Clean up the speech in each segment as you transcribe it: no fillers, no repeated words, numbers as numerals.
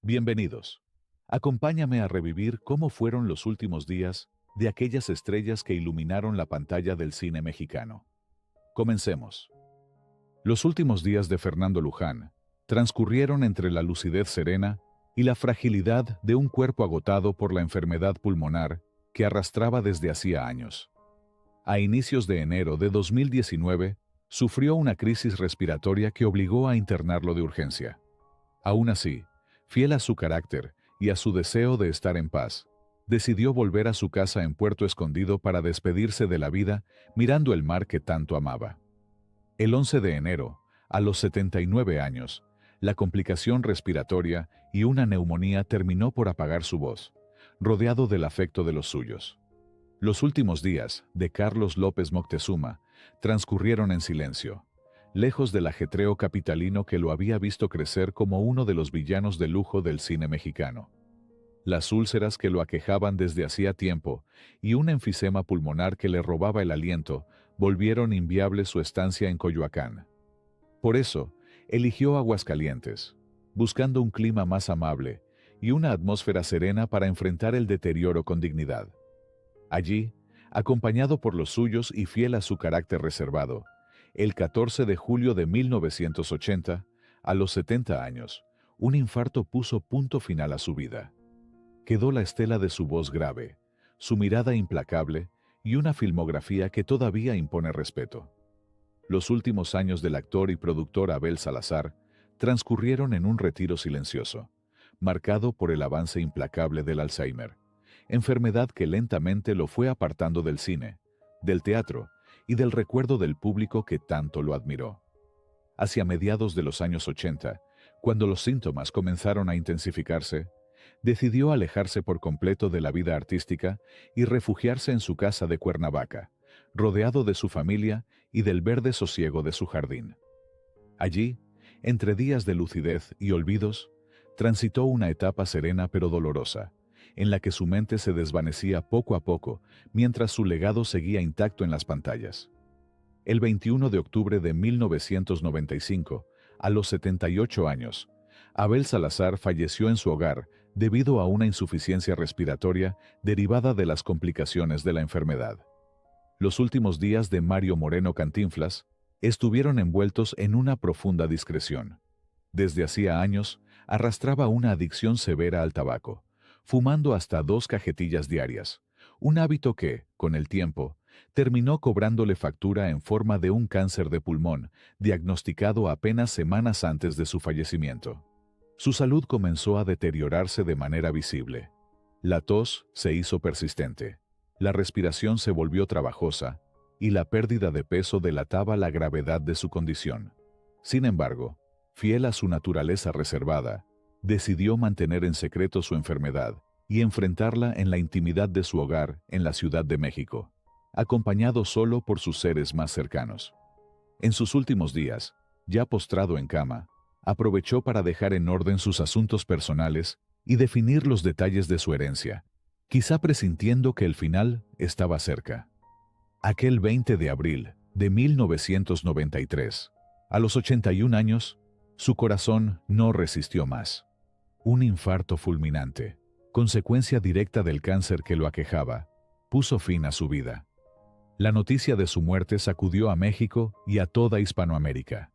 Bienvenidos. Acompáñame a revivir cómo fueron los últimos días de aquellas estrellas que iluminaron la pantalla del cine mexicano. Comencemos. Los últimos días de Fernando Luján transcurrieron entre la lucidez serena y la fragilidad de un cuerpo agotado por la enfermedad pulmonar que arrastraba desde hacía años. A inicios de enero de 2019, sufrió una crisis respiratoria que obligó a internarlo de urgencia. Aún así, fiel a su carácter y a su deseo de estar en paz, decidió volver a su casa en Puerto Escondido para despedirse de la vida mirando el mar que tanto amaba. El 11 de enero, a los 79 años, la complicación respiratoria y una neumonía terminó por apagar su voz, rodeado del afecto de los suyos. Los últimos días de Carlos López Moctezuma transcurrieron en silencio, lejos del ajetreo capitalino que lo había visto crecer como uno de los villanos de lujo del cine mexicano. Las úlceras que lo aquejaban desde hacía tiempo y un enfisema pulmonar que le robaba el aliento volvieron inviable su estancia en Coyoacán. Por eso, eligió Aguascalientes, buscando un clima más amable y una atmósfera serena para enfrentar el deterioro con dignidad. Allí, acompañado por los suyos y fiel a su carácter reservado, el 14 de julio de 1980, a los 70 años, un infarto puso punto final a su vida. Quedó la estela de su voz grave, su mirada implacable y una filmografía que todavía impone respeto. Los últimos años del actor y productor Abel Salazar transcurrieron en un retiro silencioso, marcado por el avance implacable del Alzheimer, enfermedad que lentamente lo fue apartando del cine, del teatro y del recuerdo del público que tanto lo admiró. Hacia mediados de los años 80, cuando los síntomas comenzaron a intensificarse, decidió alejarse por completo de la vida artística y refugiarse en su casa de Cuernavaca, rodeado de su familia y del verde sosiego de su jardín. Allí, entre días de lucidez y olvidos, transitó una etapa serena pero dolorosa, en la que su mente se desvanecía poco a poco mientras su legado seguía intacto en las pantallas. El 21 de octubre de 1995, a los 78 años, Abel Salazar falleció en su hogar debido a una insuficiencia respiratoria derivada de las complicaciones de la enfermedad. Los últimos días de Mario Moreno Cantinflas estuvieron envueltos en una profunda discreción. Desde hacía años, arrastraba una adicción severa al tabaco, fumando hasta 2 cajetillas diarias, un hábito que, con el tiempo, terminó cobrándole factura en forma de un cáncer de pulmón, diagnosticado apenas semanas antes de su fallecimiento. Su salud comenzó a deteriorarse de manera visible. La tos se hizo persistente, la respiración se volvió trabajosa y la pérdida de peso delataba la gravedad de su condición. Sin embargo, fiel a su naturaleza reservada, decidió mantener en secreto su enfermedad y enfrentarla en la intimidad de su hogar en la Ciudad de México, acompañado solo por sus seres más cercanos. En sus últimos días, ya postrado en cama, aprovechó para dejar en orden sus asuntos personales y definir los detalles de su herencia, quizá presintiendo que el final estaba cerca. Aquel 20 de abril de 1993, a los 81 años, su corazón no resistió más. Un infarto fulminante, consecuencia directa del cáncer que lo aquejaba, puso fin a su vida. La noticia de su muerte sacudió a México y a toda Hispanoamérica.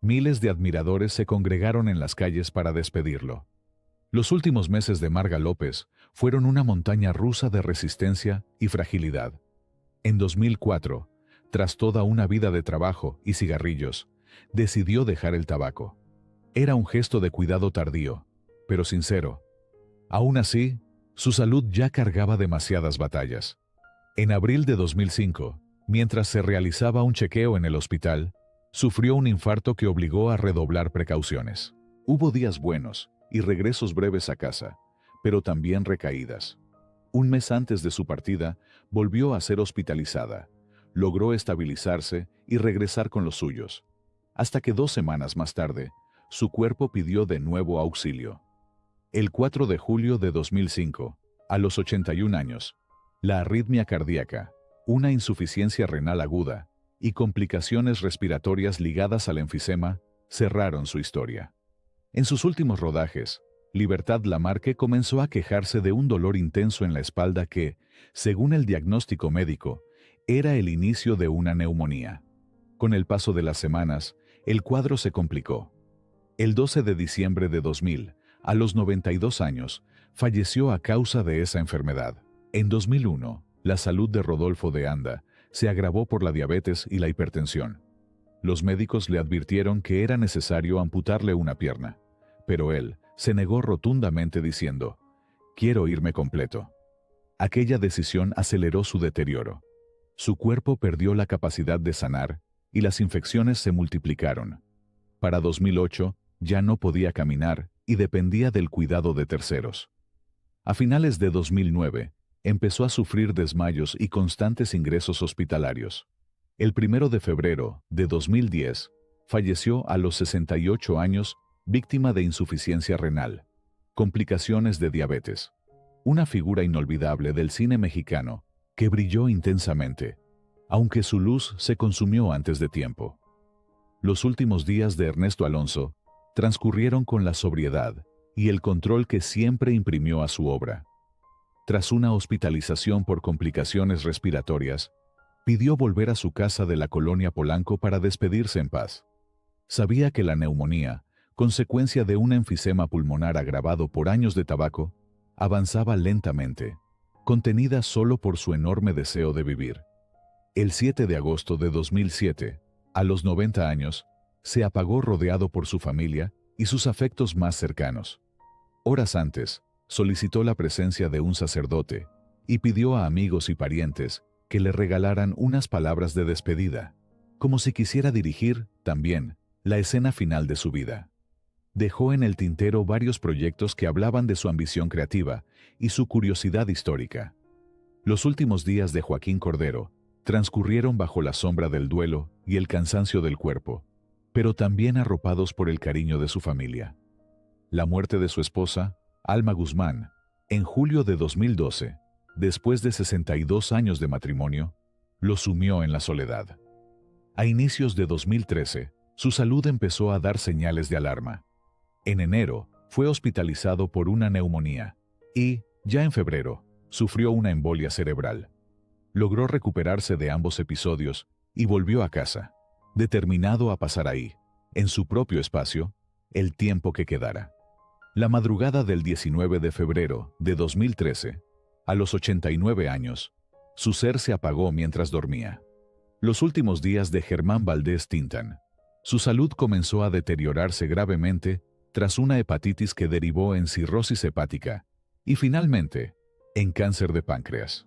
Miles de admiradores se congregaron en las calles para despedirlo. Los últimos meses de Marga López fueron una montaña rusa de resistencia y fragilidad. En 2004, tras toda una vida de trabajo y cigarrillos, decidió dejar el tabaco. Era un gesto de cuidado tardío, pero sincero. Aún así, su salud ya cargaba demasiadas batallas. En abril de 2005, mientras se realizaba un chequeo en el hospital, sufrió un infarto que obligó a redoblar precauciones. Hubo días buenos y regresos breves a casa, pero también recaídas. Un mes antes de su partida, volvió a ser hospitalizada. Logró estabilizarse y regresar con los suyos, hasta que 2 semanas más tarde, su cuerpo pidió de nuevo auxilio. El 4 de julio de 2005, a los 81 años, la arritmia cardíaca, una insuficiencia renal aguda y complicaciones respiratorias ligadas al enfisema cerraron su historia. En sus últimos rodajes, Libertad Lamarque comenzó a quejarse de un dolor intenso en la espalda que, según el diagnóstico médico, era el inicio de una neumonía. Con el paso de las semanas, el cuadro se complicó. El 12 de diciembre de 2000, a los 92 años, falleció a causa de esa enfermedad. En 2001, la salud de Rodolfo de Anda se agravó por la diabetes y la hipertensión. Los médicos le advirtieron que era necesario amputarle una pierna, pero él se negó rotundamente diciendo: «Quiero irme completo». Aquella decisión aceleró su deterioro. Su cuerpo perdió la capacidad de sanar y las infecciones se multiplicaron. Para 2008, ya no podía caminar y dependía del cuidado de terceros. A finales de 2009, empezó a sufrir desmayos y constantes ingresos hospitalarios. El 1 de febrero de 2010, falleció a los 68 años, víctima de insuficiencia renal, complicaciones de diabetes. Una figura inolvidable del cine mexicano que brilló intensamente, aunque su luz se consumió antes de tiempo. Los últimos días de Ernesto Alonso transcurrieron con la sobriedad y el control que siempre imprimió a su obra. Tras una hospitalización por complicaciones respiratorias, pidió volver a su casa de la colonia Polanco para despedirse en paz. Sabía que la neumonía, consecuencia de un enfisema pulmonar agravado por años de tabaco, avanzaba lentamente, contenida solo por su enorme deseo de vivir. El 7 de agosto de 2007, a los 90 años, se apagó rodeado por su familia y sus afectos más cercanos. Horas antes, solicitó la presencia de un sacerdote y pidió a amigos y parientes que le regalaran unas palabras de despedida, como si quisiera dirigir, también, la escena final de su vida. Dejó en el tintero varios proyectos que hablaban de su ambición creativa y su curiosidad histórica. Los últimos días de Joaquín Cordero transcurrieron bajo la sombra del duelo y el cansancio del cuerpo, pero también arropados por el cariño de su familia. La muerte de su esposa, Alma Guzmán, en julio de 2012, después de 62 años de matrimonio, lo sumió en la soledad. A inicios de 2013, su salud empezó a dar señales de alarma. En enero, fue hospitalizado por una neumonía y, ya en febrero, sufrió una embolia cerebral. Logró recuperarse de ambos episodios y volvió a casa, determinado a pasar ahí, en su propio espacio, el tiempo que quedara. La madrugada del 19 de febrero de 2013, a los 89 años, su ser se apagó mientras dormía. Los últimos días de Germán Valdés Tintán. Su salud comenzó a deteriorarse gravemente tras una hepatitis que derivó en cirrosis hepática y finalmente en cáncer de páncreas.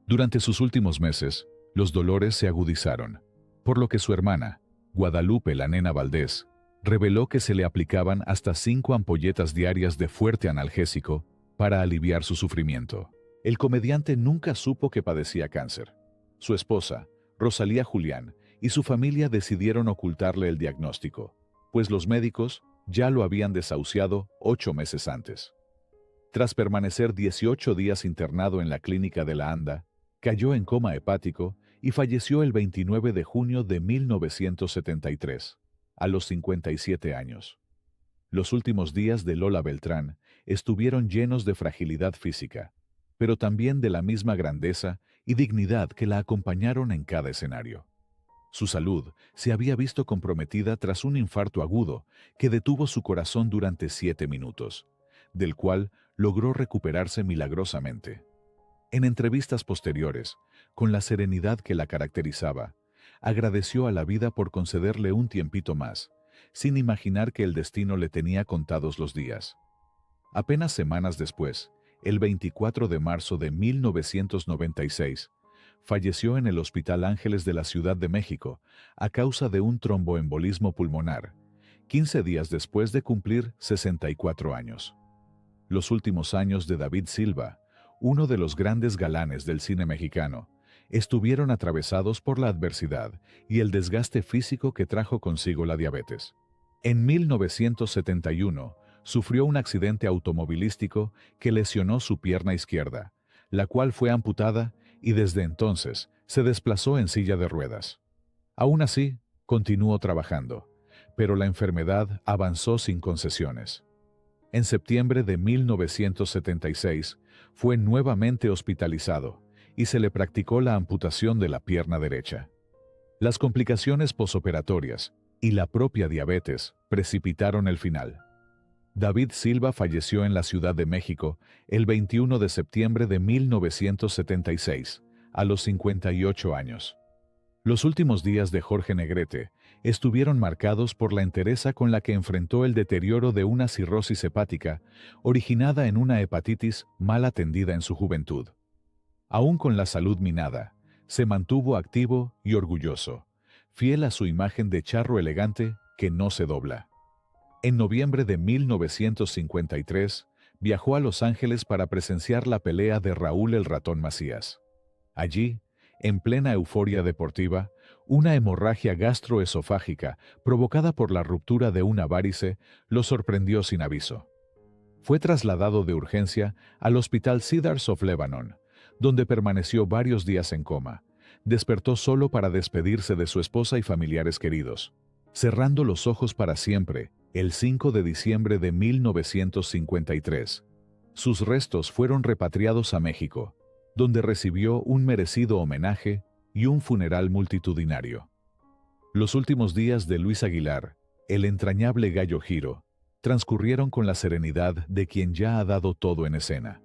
Durante sus últimos meses, los dolores se agudizaron, por lo que su hermana, Guadalupe la Nena Valdés, reveló que se le aplicaban hasta 5 ampolletas diarias de fuerte analgésico para aliviar su sufrimiento. El comediante nunca supo que padecía cáncer. Su esposa, Rosalía Julián, y su familia decidieron ocultarle el diagnóstico, pues los médicos ya lo habían desahuciado 8 meses antes. Tras permanecer 18 días internado en la clínica de la Anda, cayó en coma hepático y falleció el 29 de junio de 1973, a los 57 años. Los últimos días de Lola Beltrán estuvieron llenos de fragilidad física, pero también de la misma grandeza y dignidad que la acompañaron en cada escenario. Su salud se había visto comprometida tras un infarto agudo que detuvo su corazón durante 7 minutos, del cual logró recuperarse milagrosamente. En entrevistas posteriores, con la serenidad que la caracterizaba, agradeció a la vida por concederle un tiempito más, sin imaginar que el destino le tenía contados los días. Apenas semanas después, el 24 de marzo de 1996, falleció en el Hospital Ángeles de la Ciudad de México a causa de un tromboembolismo pulmonar, 15 días después de cumplir 64 años. Los últimos años de David Silva, uno de los grandes galanes del cine mexicano, estuvieron atravesados por la adversidad y el desgaste físico que trajo consigo la diabetes. En 1971, sufrió un accidente automovilístico que lesionó su pierna izquierda, la cual fue amputada y desde entonces se desplazó en silla de ruedas. Aún así, continuó trabajando, pero la enfermedad avanzó sin concesiones. En septiembre de 1976 fue nuevamente hospitalizado y se le practicó la amputación de la pierna derecha. Las complicaciones posoperatorias y la propia diabetes precipitaron el final. David Silva falleció en la Ciudad de México el 21 de septiembre de 1976, a los 58 años. Los últimos días de Jorge Negrete estuvieron marcados por la entereza con la que enfrentó el deterioro de una cirrosis hepática originada en una hepatitis mal atendida en su juventud. Aún con la salud minada, se mantuvo activo y orgulloso, fiel a su imagen de charro elegante que no se dobla. En noviembre de 1953, viajó a Los Ángeles para presenciar la pelea de Raúl el Ratón Macías. Allí, en plena euforia deportiva, una hemorragia gastroesofágica provocada por la ruptura de una várice lo sorprendió sin aviso. Fue trasladado de urgencia al Hospital Cedars of Lebanon, donde permaneció varios días en coma. Despertó solo para despedirse de su esposa y familiares queridos, cerrando los ojos para siempre el 5 de diciembre de 1953. Sus restos fueron repatriados a México, donde recibió un merecido homenaje y un funeral multitudinario. Los últimos días de Luis Aguilar, el entrañable Gallo Giro, transcurrieron con la serenidad de quien ya ha dado todo en escena.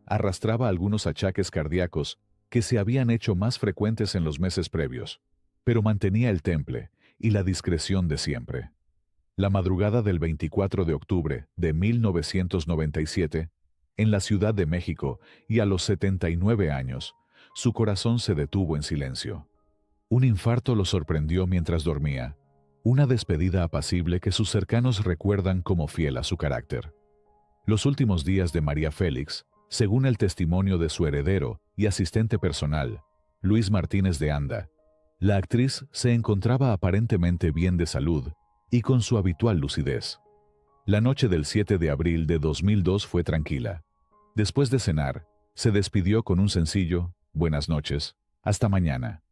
Arrastraba algunos achaques cardíacos que se habían hecho más frecuentes en los meses previos, pero mantenía el temple y la discreción de siempre. La madrugada del 24 de octubre de 1997, en la Ciudad de México y a los 79 años, su corazón se detuvo en silencio. Un infarto lo sorprendió mientras dormía, una despedida apacible que sus cercanos recuerdan como fiel a su carácter. Los últimos días de María Félix, según el testimonio de su heredero y asistente personal, Luis Martínez de Anda, la actriz se encontraba aparentemente bien de salud y con su habitual lucidez. La noche del 7 de abril de 2002 fue tranquila. Después de cenar, se despidió con un sencillo «Buenas noches, hasta mañana».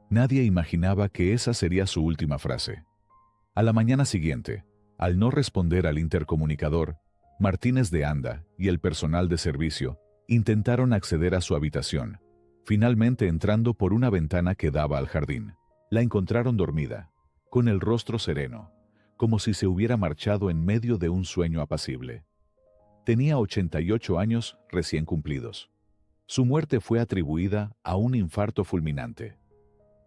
Nadie imaginaba que esa sería su última frase. A la mañana siguiente, al no responder al intercomunicador, Martínez de Anda y el personal de servicio intentaron acceder a su habitación, finalmente entrando por una ventana que daba al jardín. La encontraron dormida, con el rostro sereno, como si se hubiera marchado en medio de un sueño apacible. Tenía 88 años recién cumplidos. Su muerte fue atribuida a un infarto fulminante.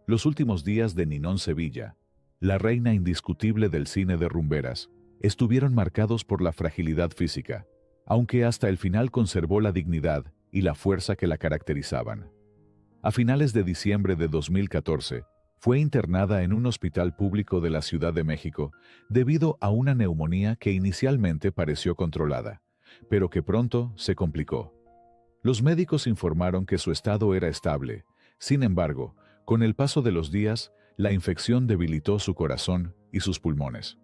Los últimos días de Ninón Sevilla, la reina indiscutible del cine de rumberas, estuvieron marcados por la fragilidad física, aunque hasta el final conservó la dignidad y la fuerza que la caracterizaban. A finales de diciembre de 2014, fue internada en un hospital público de la Ciudad de México debido a una neumonía que inicialmente pareció controlada, pero que pronto se complicó. Los médicos informaron que su estado era estable. Sin embargo, con el paso de los días, la infección debilitó su corazón y sus pulmones.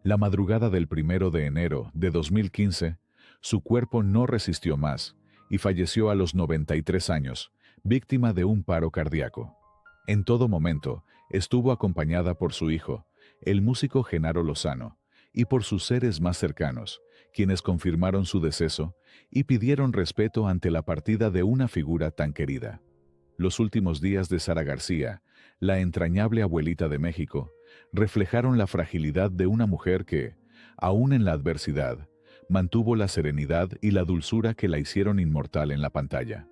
La madrugada del 1 de enero de 2015, su cuerpo no resistió más y falleció a los 93 años, víctima de un paro cardíaco. En todo momento, estuvo acompañada por su hijo, el músico Genaro Lozano, y por sus seres más cercanos, quienes confirmaron su deceso y pidieron respeto ante la partida de una figura tan querida. Los últimos días de Sara García, la entrañable abuelita de México, reflejaron la fragilidad de una mujer que, aún en la adversidad, mantuvo la serenidad y la dulzura que la hicieron inmortal en la pantalla.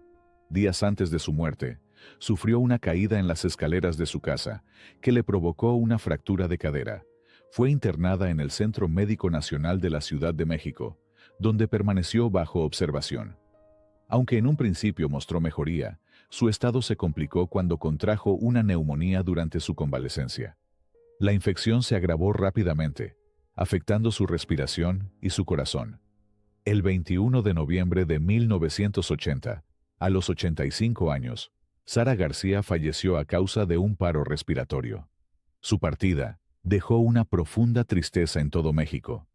Días antes de su muerte, sufrió una caída en las escaleras de su casa, que le provocó una fractura de cadera. Fue internada en el Centro Médico Nacional de la Ciudad de México, donde permaneció bajo observación. Aunque en un principio mostró mejoría, su estado se complicó cuando contrajo una neumonía durante su convalecencia. La infección se agravó rápidamente, afectando su respiración y su corazón. El 21 de noviembre de 1980, a los 85 años, Sara García falleció a causa de un paro respiratorio. Su partida dejó una profunda tristeza en todo México,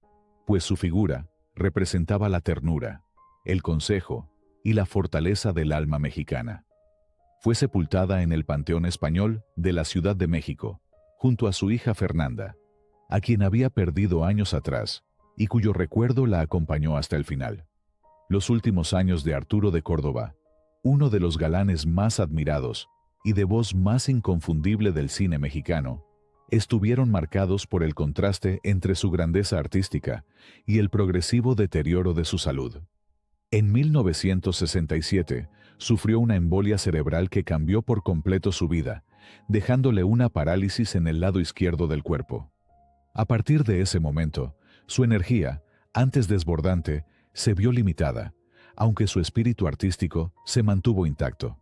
pues su figura representaba la ternura, el consejo y la fortaleza del alma mexicana. Fue sepultada en el Panteón Español de la Ciudad de México, junto a su hija Fernanda, a quien había perdido años atrás y cuyo recuerdo la acompañó hasta el final. Los últimos años de Arturo de Córdoba, uno de los galanes más admirados y de voz más inconfundible del cine mexicano, estuvieron marcados por el contraste entre su grandeza artística y el progresivo deterioro de su salud. En 1967, sufrió una embolia cerebral que cambió por completo su vida, dejándole una parálisis en el lado izquierdo del cuerpo. A partir de ese momento, su energía, antes desbordante, se vio limitada, aunque su espíritu artístico se mantuvo intacto.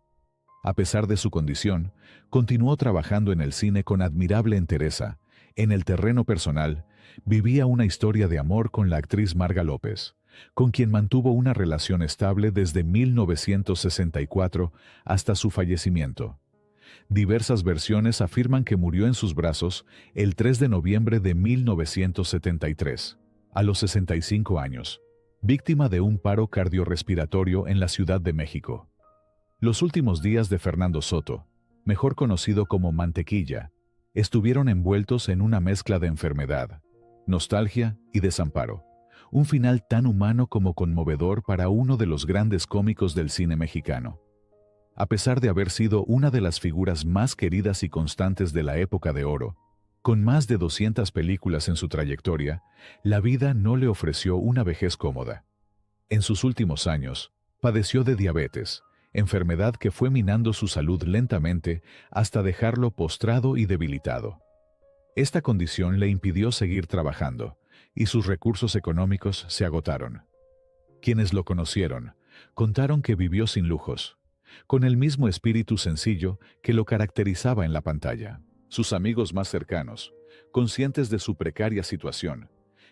A pesar de su condición, continuó trabajando en el cine con admirable entereza. En el terreno personal, vivía una historia de amor con la actriz Marga López, con quien mantuvo una relación estable desde 1964 hasta su fallecimiento. Diversas versiones afirman que murió en sus brazos el 3 de noviembre de 1973, a los 65 años, víctima de un paro cardiorrespiratorio en la Ciudad de México. Los últimos días de Fernando Soto, mejor conocido como Mantequilla, estuvieron envueltos en una mezcla de enfermedad, nostalgia y desamparo. Un final tan humano como conmovedor para uno de los grandes cómicos del cine mexicano. A pesar de haber sido una de las figuras más queridas y constantes de la época de oro, con más de 200 películas en su trayectoria, la vida no le ofreció una vejez cómoda. En sus últimos años, padeció de diabetes, enfermedad que fue minando su salud lentamente hasta dejarlo postrado y debilitado. Esta condición le impidió seguir trabajando, y sus recursos económicos se agotaron. Quienes lo conocieron, contaron que vivió sin lujos, con el mismo espíritu sencillo que lo caracterizaba en la pantalla. Sus amigos más cercanos, conscientes de su precaria situación,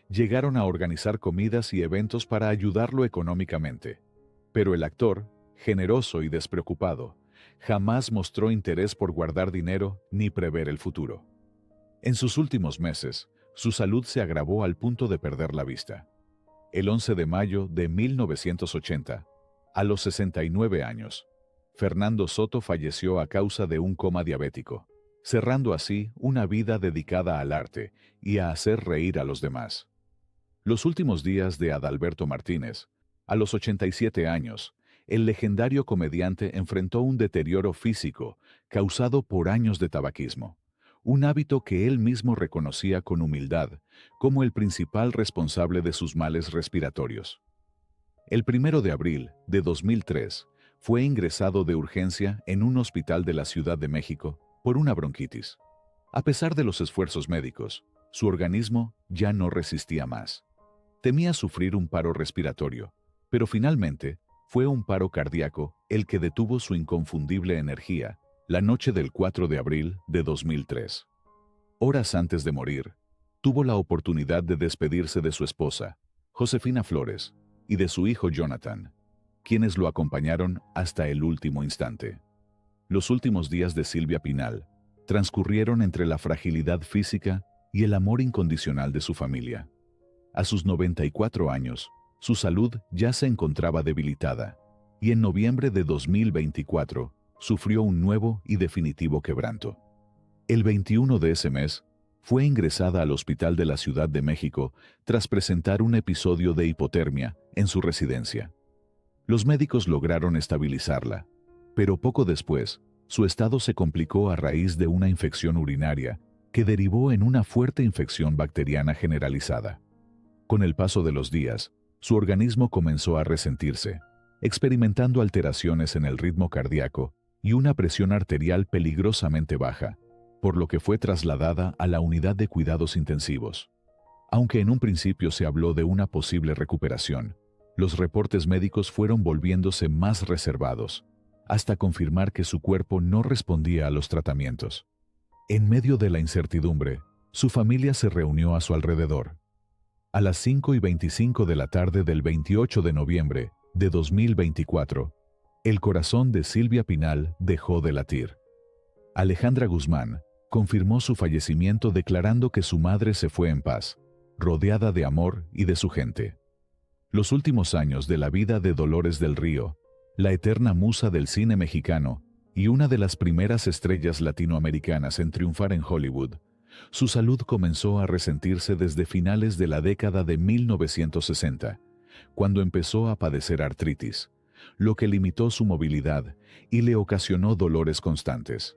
llegaron a organizar comidas y eventos para ayudarlo económicamente. Pero el actor, generoso y despreocupado, jamás mostró interés por guardar dinero ni prever el futuro. En sus últimos meses, su salud se agravó al punto de perder la vista. El 11 de mayo de 1980, a los 69 años, Fernando Soto falleció a causa de un coma diabético, cerrando así una vida dedicada al arte y a hacer reír a los demás. Los últimos días de Adalberto Martínez, a los 87 años, el legendario comediante enfrentó un deterioro físico causado por años de tabaquismo, un hábito que él mismo reconocía con humildad como el principal responsable de sus males respiratorios. El 1 de abril de 2003 fue ingresado de urgencia en un hospital de la Ciudad de México por una bronquitis. A pesar de los esfuerzos médicos, su organismo ya no resistía más. Temía sufrir un paro respiratorio, pero finalmente fue un paro cardíaco el que detuvo su inconfundible energía la noche del 4 de abril de 2003. Horas antes de morir, tuvo la oportunidad de despedirse de su esposa, Josefina Flores, y de su hijo Jonathan, quienes lo acompañaron hasta el último instante. Los últimos días de Silvia Pinal transcurrieron entre la fragilidad física y el amor incondicional de su familia. A sus 94 años, su salud ya se encontraba debilitada, y en noviembre de 2024 sufrió un nuevo y definitivo quebranto. El 21 de ese mes, fue ingresada al Hospital de la Ciudad de México tras presentar un episodio de hipotermia en su residencia. Los médicos lograron estabilizarla, pero poco después, su estado se complicó a raíz de una infección urinaria que derivó en una fuerte infección bacteriana generalizada. Con el paso de los días, su organismo comenzó a resentirse, experimentando alteraciones en el ritmo cardíaco y una presión arterial peligrosamente baja, por lo que fue trasladada a la unidad de cuidados intensivos. Aunque en un principio se habló de una posible recuperación, los reportes médicos fueron volviéndose más reservados, hasta confirmar que su cuerpo no respondía a los tratamientos. En medio de la incertidumbre, su familia se reunió a su alrededor. A las 5:25 de la tarde del 28 de noviembre de 2024, el corazón de Silvia Pinal dejó de latir. Alejandra Guzmán confirmó su fallecimiento declarando que su madre se fue en paz, rodeada de amor y de su gente. Los últimos años de la vida de Dolores del Río, la eterna musa del cine mexicano y una de las primeras estrellas latinoamericanas en triunfar en Hollywood, Su salud comenzó a resentirse desde finales de la década de 1960, cuando empezó a padecer artritis, lo que limitó su movilidad y le ocasionó dolores constantes.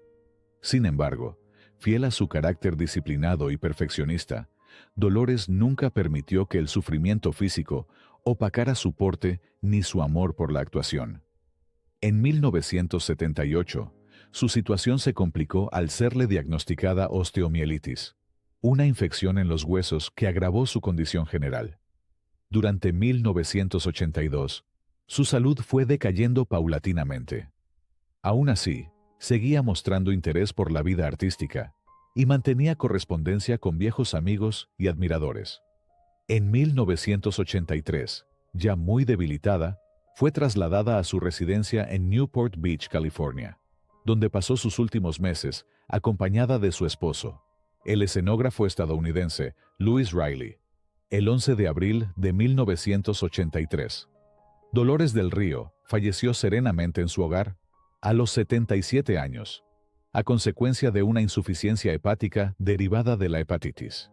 Sin embargo, fiel a su carácter disciplinado y perfeccionista, Dolores nunca permitió que el sufrimiento físico opacara su porte ni su amor por la actuación. En 1978, su situación se complicó al serle diagnosticada osteomielitis, una infección en los huesos que agravó su condición general. Durante 1982, su salud fue decayendo paulatinamente. Aún así, seguía mostrando interés por la vida artística y mantenía correspondencia con viejos amigos y admiradores. En 1983, ya muy debilitada, fue trasladada a su residencia en Newport Beach, California, donde pasó sus últimos meses acompañada de su esposo, el escenógrafo estadounidense Louis Riley, el 11 de abril de 1983. Dolores del Río falleció serenamente en su hogar a los 77 años, a consecuencia de una insuficiencia hepática derivada de la hepatitis.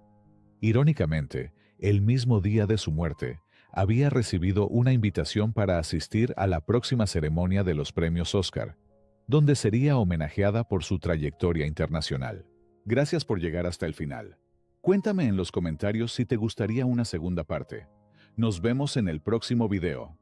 Irónicamente, el mismo día de su muerte, había recibido una invitación para asistir a la próxima ceremonia de los premios Oscar, donde sería homenajeada por su trayectoria internacional. Gracias por llegar hasta el final. Cuéntame en los comentarios si te gustaría una segunda parte. Nos vemos en el próximo video.